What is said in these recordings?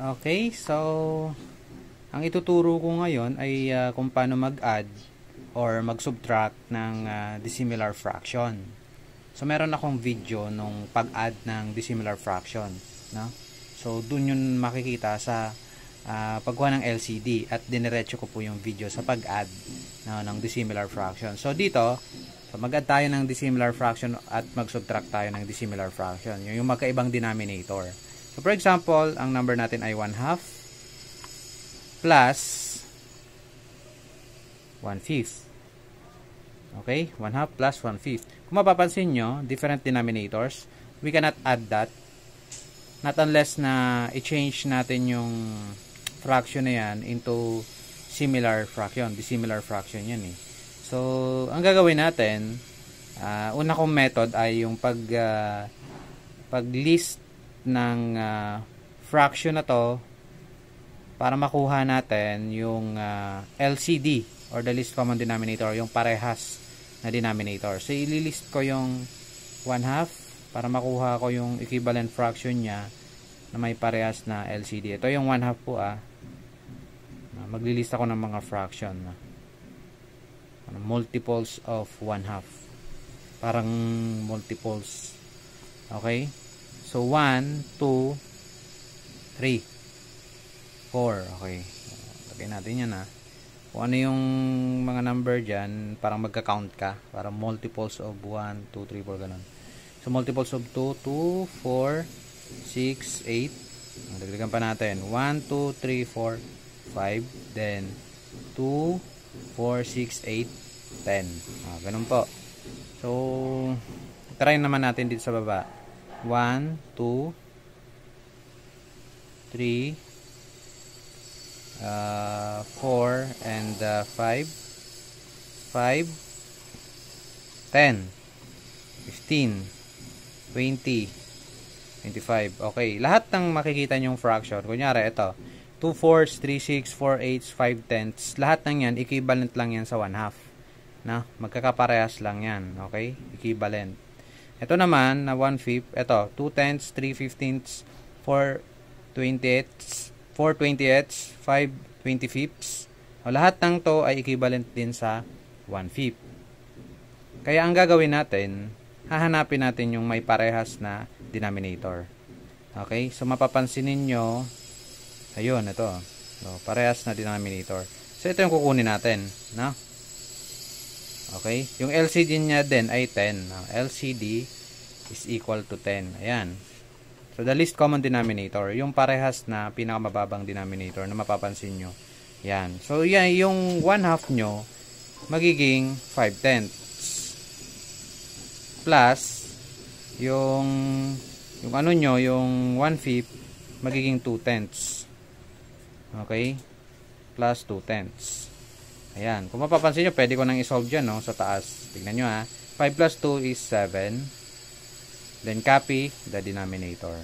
Okay, so ang ituturo ko ngayon ay kung paano mag-add or mag-subtract ng dissimilar fraction. So meron akong video nung pag-add ng dissimilar fraction, no? So dun yun makikita sa pagkuha ng LCD at diniretso ko po yung video sa pag-add ng dissimilar fraction. So dito, mag-add tayo ng dissimilar fraction at mag-subtract tayo ng dissimilar fraction. Yung magkaibang denominator. So, for example, ang number natin ay 1/2 plus 1/5. Okay? 1/2 plus 1/5. Kung mapapansin nyo, different denominators, we cannot add that. Not unless na i-change natin yung fraction na yan into similar fraction. Dissimilar fraction yan eh. So, ang gagawin natin, una kong method ay yung pag-list ng fraction na to para makuha natin yung LCD or the least common denominator, yung parehas na denominator. So, ililist ko yung 1/2 para makuha ko yung equivalent fraction niya na may parehas na LCD. Ito yung 1/2 po maglilist ako ng mga fraction multiples of 1/2. Parang multiples. Okay? So, 1, 2, 3, 4. Okay. Lagay natin yan Kung ano yung mga number dyan, parang magka-count ka. Parang multiples of 1, 2, 3, 4, ganun. So, multiples of 2, 2, 4, 6, 8. Dagdagan pa natin. 1, 2, 3, 4, 5. Then, 2, 4, 6, 8, 10. Ganun po. So, try naman natin dito sa baba. 1, 2, 3, 4, and 5, 5, 10, 15, 20, 25. Okay, lahat ng makikita nyong fraction, kunyari ito, 2 fourths, 3 6, 4 eighths, 5 tenths, lahat ng yan, equivalent lang yan sa 1/2. Magkakaparehas lang yan. Okay, equivalent. Ito naman, na 1/5, ito, 2 tenths, 3 fifteenths, 4 20ths, 4 20ths, 5 25ths. Lahat ng to ay equivalent din sa 1/5. Kaya ang gagawin natin, hahanapin natin yung may parehas na denominator. Okay, so mapapansin ninyo, ayun, ito. So, parehas na denominator. So, ito yung kukunin natin, no? Okay? Yung LCD niya din ay 10. LCD is equal to 10. Ayan. So, the least common denominator. Yung parehas na pinakamababang denominator na mapapansin nyo. Ayan. So, yan, yung 1/2 nyo, magiging 5 tenths. Plus, yung ano nyo, yung 1/5, magiging 2 tenths. Okay? Plus 2 tenths. Ayan. Kung mapapansin nyo, pwede ko nang isolve dyan, sa taas. Tignan nyo 5 plus 2 is 7. Then copy the denominator.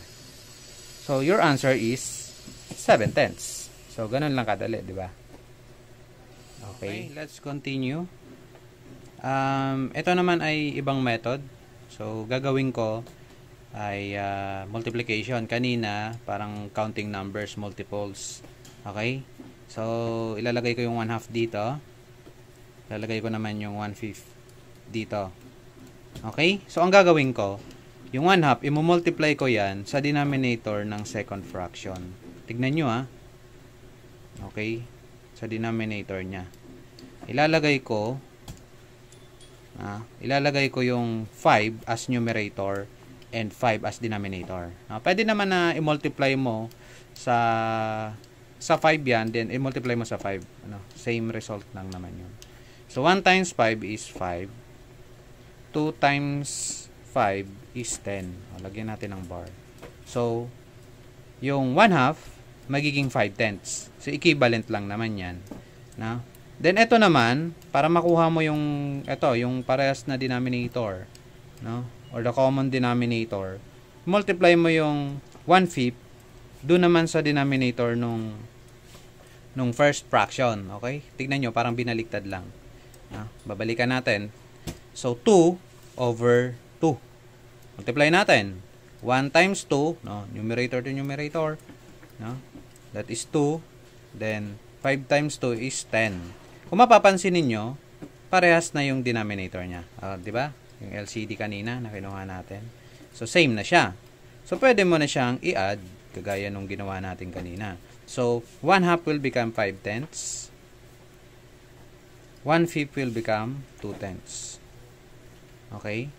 So, your answer is 7 tenths. So, ganun lang kadali, di ba? Okay. Let's continue. Ito naman ay ibang method. So, gagawin ko ay multiplication. Kanina, parang counting numbers, multiples. Okay? So, ilalagay ko yung 1/2 dito. Ilalagay ko naman yung 1/5 dito. Okay? So, ang gagawin ko, yung 1/2, i-multiply ko yan sa denominator ng second fraction. Tignan nyo Okay? Sa denominator nya. Ilalagay ko yung 5 as numerator and 5 as denominator. Pwede naman na i-multiply mo sa 5 yan, then i-multiply mo sa 5. Same result lang naman yun. So, 1 times 5 is 5. 2 times 5 is 10. Lagyan natin ng bar. So, yung 1/2, magiging 5 tenths. So, equivalent lang naman yan. Then, ito naman, para makuha mo yung parehas na denominator, or the common denominator, multiply mo yung 1/5 doon naman sa denominator nung first fraction. Okay? Tignan nyo, parang binaliktad lang. Babalikan natin. So, 2 over 2. Multiply natin. 1 times 2, numerator to numerator. that is 2. Then, 5 times 2 is 10. Kung mapapansin ninyo, parehas na yung denominator niya. Di ba? Yung LCD kanina na kinuha natin. So, same na siya. So, pwede mo na siyang i-add kagaya nung ginawa natin kanina. So, 1/2 will become 5/10. 1/5 will become 2/10. Okay?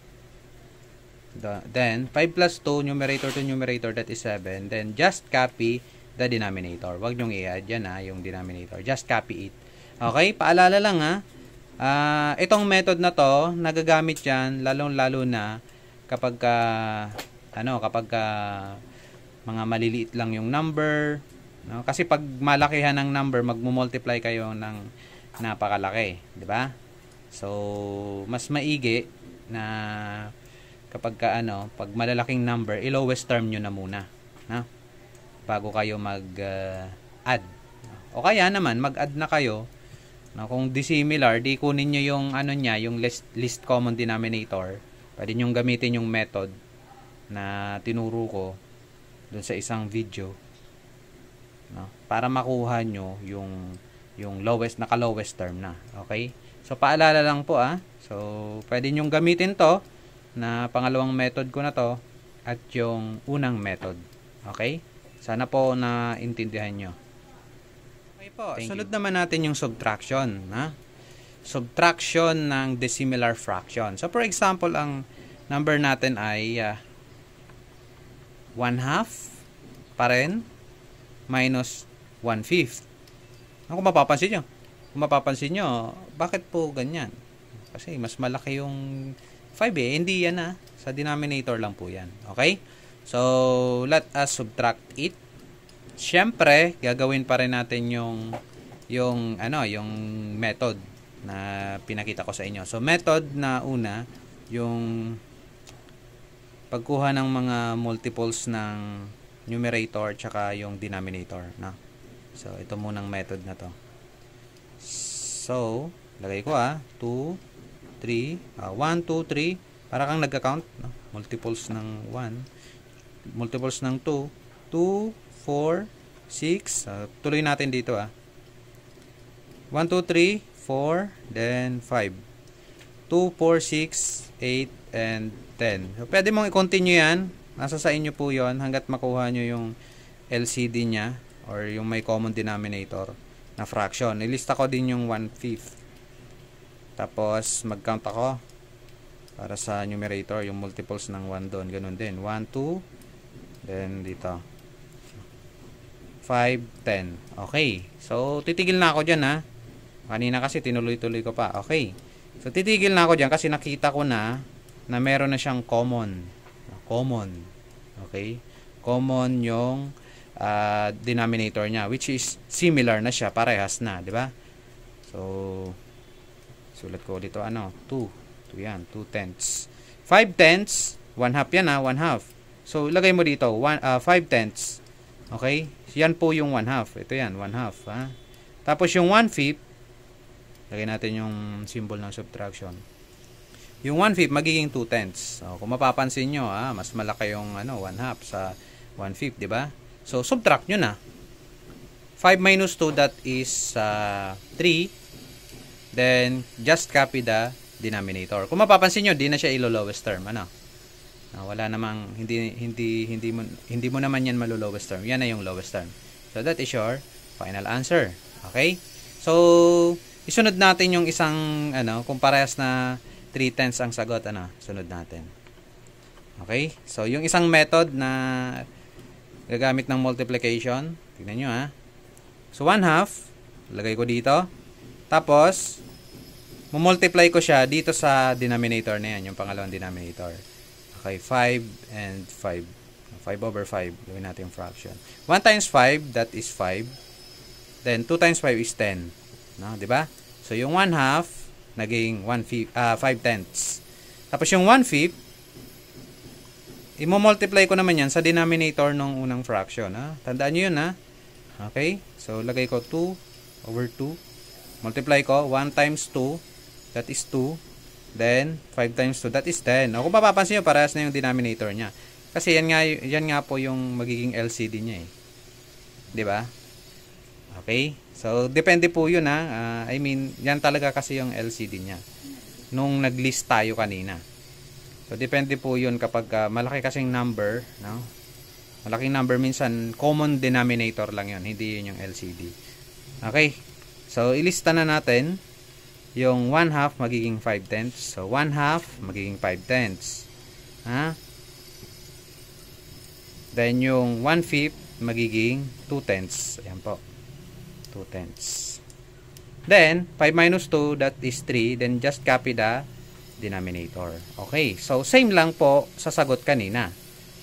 Then, 5 plus 2, numerator to numerator, that is 7. Then, just copy the denominator. Huwag nyong i-add yan yung denominator. Just copy it. Okay? Paalala lang itong method na to, nagagamit yan, lalong-lalo na kapag mga maliliit lang yung number. No? Kasi pag malakihan ng number, magmumultiply kayo ng napakalaki. Diba? So, mas maigi na kapag pag malalaking number, i-lowest term nyo na muna. No? Bago kayo mag-add. O kaya naman, mag-add na kayo. No? Kung dissimilar, di kunin nyo yung yung least common denominator. Pwede nyo gamitin yung method na tinuro ko dun sa isang video. No? Para makuha nyo yung naka-lowest term na. Okay? So, paalala lang po So, pwede nyo gamitin to na pangalawang method ko na to at yung unang method. Okay? Sana po na intindihan nyo. Okay po. Sunod naman natin yung subtraction. Subtraction ng dissimilar fraction. So, for example, ang number natin ay 1/2 pa rin minus 1/5. Kung mapapansin nyo, bakit po ganyan? Kasi mas malaki yung 5 Hindi yan sa denominator lang po yan. Okay? So, let us subtract it. Siyempre, gagawin pa rin natin yung method na pinakita ko sa inyo. So, method na una, yung pagkuha ng mga multiples ng numerator tsaka yung denominator. So, ito munang method na to. So, lagay ko 2, 3, 1, 2, 3. Para kang nagka-count. Multiples ng 1. Multiples ng 2. 2, 4, 6. Tuloy natin dito 1, 2, 3, 4, then 5. 2, 4, 6, 8, and 10. So, pwede mong i-continue yan. Nasa sa inyo po yon hanggat makuha nyo yung LCD nya or yung may common denominator na fraction. Ilista ko din yung 1/5. Tapos, mag-count ako para sa numerator, yung multiples ng 1 doon. Ganun din. 1, 2, then dito. 5, 10. Okay. So, titigil na ako dyan Kanina kasi tinuloy-tuloy ko pa. Okay. So, titigil na ako dyan kasi nakita ko na meron na siyang common. Common. Okay. Common yung denominator niya, which is similar na siya. Parehas na. Diba? So, sulat ko dito 2. 2 yan. 2/10. 5/10. 1/2 yan 1/2. So, ilagay mo dito 5/10. Okay? Yan po yung 1/2. Ito yan. 1/2. Tapos yung 1/5, lagay natin yung symbol ng subtraction. Yung 1/5 magiging 2/10. So, kung mapapansin nyo, mas malaki yung 1/2 sa 1/5, di ba? So, subtract nyo na. 5 minus 2, that is 3. Then, just copy the denominator. Kung mapapansin nyo, di na siya ilo-lowest term. Wala namang, hindi mo naman yan malo-lowest term. Yan na yung lowest term. So, that is your final answer. Okay? So, isunod natin yung isang, kung parehas na 3/10 ang sagot, sunod natin. Okay? So, yung isang method na gagamit ng multiplication, tignan nyo So, 1/2, lagay ko dito. Tapos, multiply ko siya dito sa denominator na yan, yung pangalawang denominator. Okay, 5 and 5. 5/5, gawin natin yung fraction. 1 times 5, that is 5. Then, 2 times 5 is 10. Diba? So, yung 1/2, naging 5/10. Tapos, yung 1/5, i-multiply ko naman yan sa denominator ng unang fraction. Tandaan nyo yun, Okay? So, lagay ko 2/2. Multiply ko, 1 times 2, that is 2. Then, 5 times 2, that is 10. Kung mapapansin nyo, parehas na yung denominator niya. Kasi yan nga po yung magiging LCD niya Diba? Okay? So, depende po yun ha. I mean, yan talaga kasi yung LCD niya. Nung nag-list tayo kanina. So, depende po yun kapag malaki kasing number, no? Malaking number minsan, common denominator lang yun. Hindi yun yung LCD. Okay? So, ilista na natin yung 1/2 magiging 5/10. So, 1/2 magiging 5/10. Ha? Then, yung 1/5 magiging 2/10. Ayan po. 2/10. Then, 5 minus 2, that is 3. Then, just copy the denominator. Okay. So, same lang po sa sagot kanina.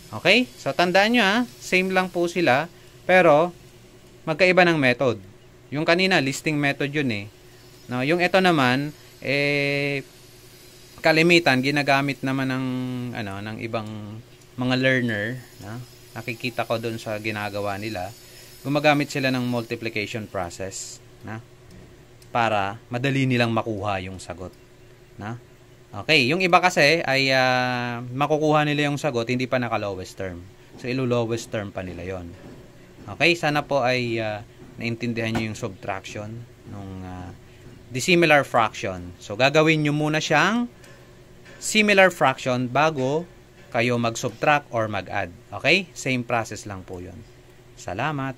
Okay? So, tandaan nyo same lang po sila, pero magkaiba ng method. Yung kanina, listing method yun eh. No, yung ito naman, kalimitan, ginagamit naman ng ibang mga learner. No? Nakikita ko dun sa ginagawa nila. Gumagamit sila ng multiplication process. No? Para madali nilang makuha yung sagot. No? Okay, yung iba kasi ay makukuha nila yung sagot hindi pa naka-lowest term. So, ilo-lowest term pa nila yon. Okay, sana po ay naintindihan nyo yung subtraction nung dissimilar fraction. So, gagawin nyo muna siyang similar fraction bago kayo mag-subtract or mag-add. Okay, same process lang po yun. Salamat!